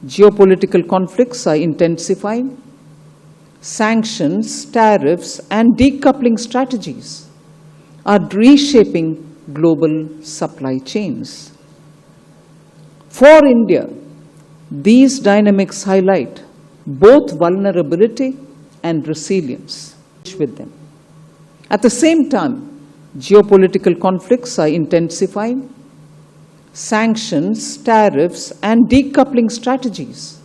Geopolitical conflicts are intensifying. Sanctions, tariffs, and decoupling strategies are reshaping global supply chains. For India, these dynamics highlight both vulnerability and resilience with them. At the same time, geopolitical conflicts are intensifying. Sanctions, tariffs, and decoupling strategies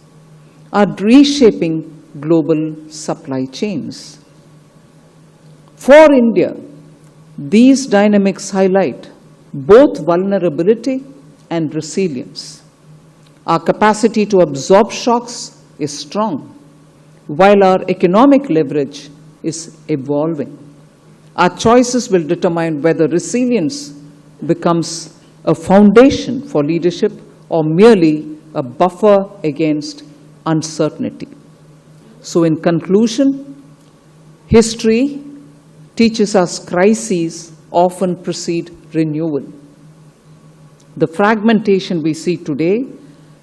are reshaping global supply chains. For India, these dynamics highlight both vulnerability and resilience. Our capacity to absorb shocks is strong, while our economic leverage is evolving. Our choices will determine whether resilience becomes a foundation for leadership or merely a buffer against uncertainty. So in conclusion, history teaches us crises often precede renewal. The fragmentation we see today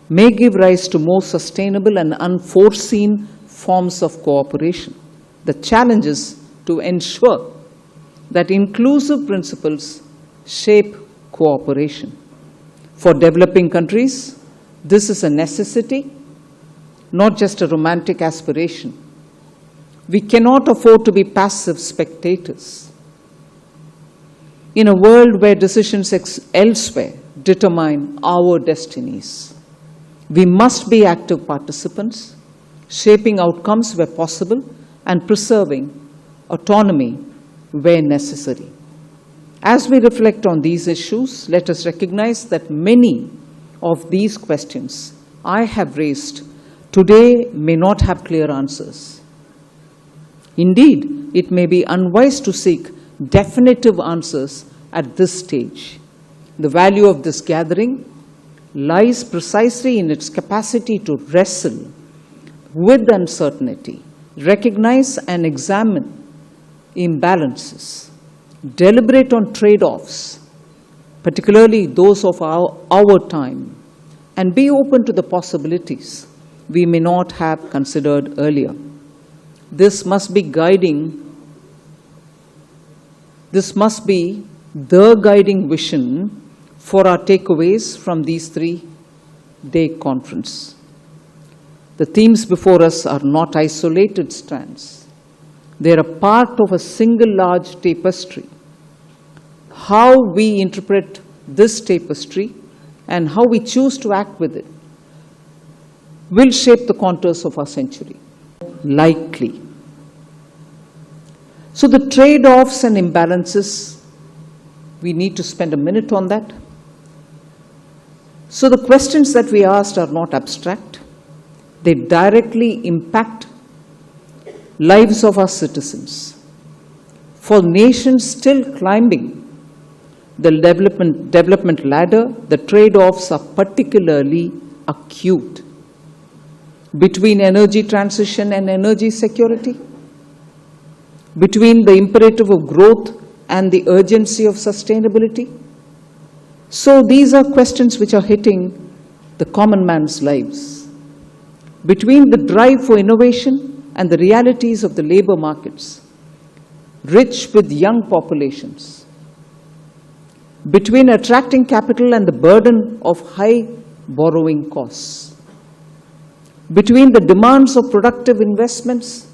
may give rise to more sustainable and unforeseen forms of cooperation. The challenge is to ensure that inclusive principles shape cooperation. For developing countries, this is a necessity, not just a romantic aspiration. We cannot afford to be passive spectators. In a world where decisions elsewhere determine our destinies, we must be active participants, shaping outcomes where possible and preserving autonomy where necessary. As we reflect on these issues, let us recognize that many of these questions I have raised today may not have clear answers. Indeed, it may be unwise to seek definitive answers at this stage. The value of this gathering lies precisely in its capacity to wrestle with uncertainty, recognize and examine imbalances, deliberate on trade-offs, particularly those of our time, and be open to the possibilities we may not have considered earlier. This must be the guiding vision for our takeaways from these three-day conference. The themes before us are not isolated strands. They are a part of a single large tapestry. How we interpret this tapestry and how we choose to act with it will shape the contours of our century. Likely. So the trade-offs and imbalances, we need to spend a minute on that. So the questions that we asked are not abstract. They directly impact lives of our citizens. For nations still climbing the development ladder, the trade-offs are particularly acute. Between energy transition and energy security, between the imperative of growth and the urgency of sustainability. So these are questions which are hitting the common man's lives. Between the drive for innovation and the realities of the labor markets, rich with young populations. Between attracting capital and the burden of high borrowing costs. Between the demands of productive investments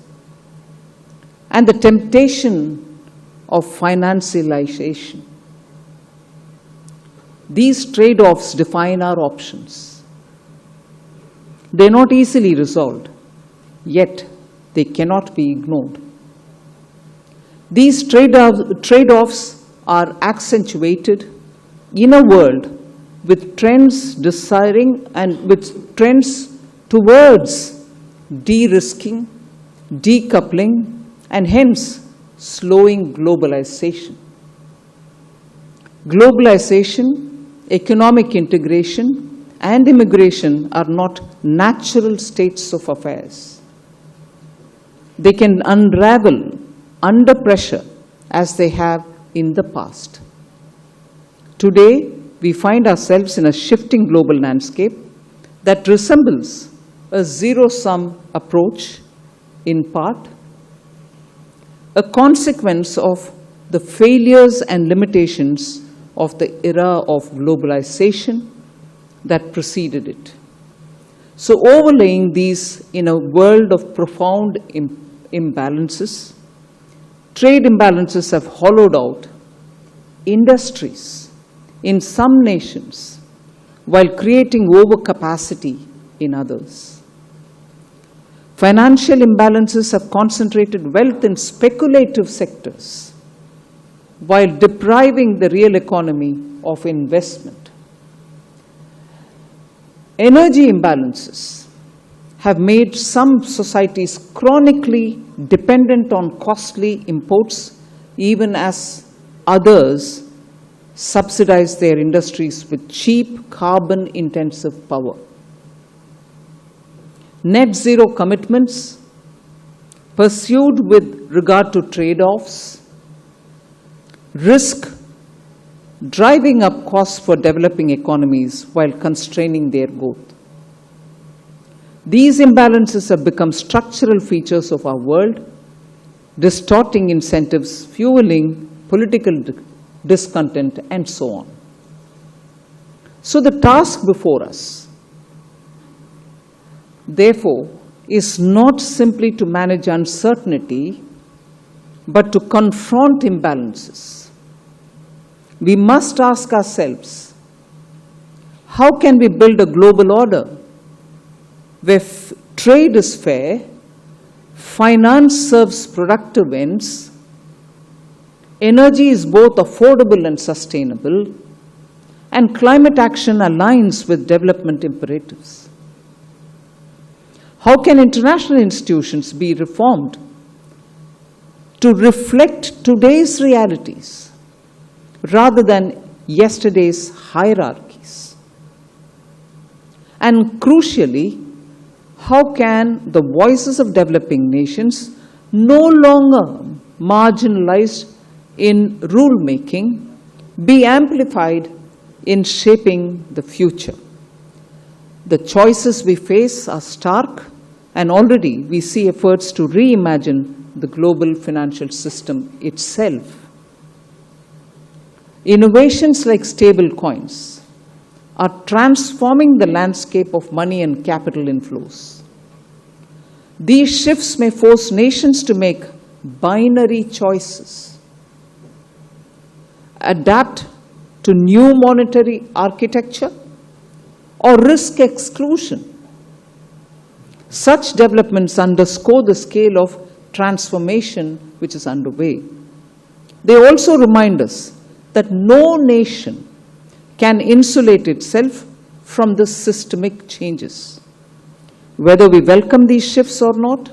and the temptation of financialization. These trade-offs define our options. They are not easily resolved, yet they cannot be ignored. These trade-offs are accentuated in a world with trends towards de-risking, decoupling, and hence slowing globalization. Globalization, economic integration, and immigration are not natural states of affairs. They can unravel under pressure as they have in the past. Today, we find ourselves in a shifting global landscape that resembles a zero-sum approach in part, a consequence of the failures and limitations of the era of globalization that preceded it. So overlaying these in a world of profound imbalances, trade imbalances have hollowed out industries in some nations while creating overcapacity in others. Financial imbalances have concentrated wealth in speculative sectors while depriving the real economy of investment. Energy imbalances have made some societies chronically dependent on costly imports, even as others subsidize their industries with cheap, carbon-intensive power. Net zero commitments pursued with regard to trade-offs risk driving up costs for developing economies while constraining their growth. These imbalances have become structural features of our world, distorting incentives, fueling political discontent, and so on. So the task before us, therefore, is not simply to manage uncertainty, but to confront imbalances. We must ask ourselves, how can we build a global order where trade is fair, finance serves productive ends, energy is both affordable and sustainable, and climate action aligns with development imperatives? How can international institutions be reformed to reflect today's realities rather than yesterday's hierarchies? And crucially, how can the voices of developing nations, no longer marginalized in rule-making, be amplified in shaping the future? The choices we face are stark, and already we see efforts to reimagine the global financial system itself. Innovations like stable coins are transforming the landscape of money and capital inflows. These shifts may force nations to make binary choices, adapt to new monetary architecture, or risk exclusion. Such developments underscore the scale of transformation which is underway. They also remind us that no nation can insulate itself from the systemic changes. Whether we welcome these shifts or not,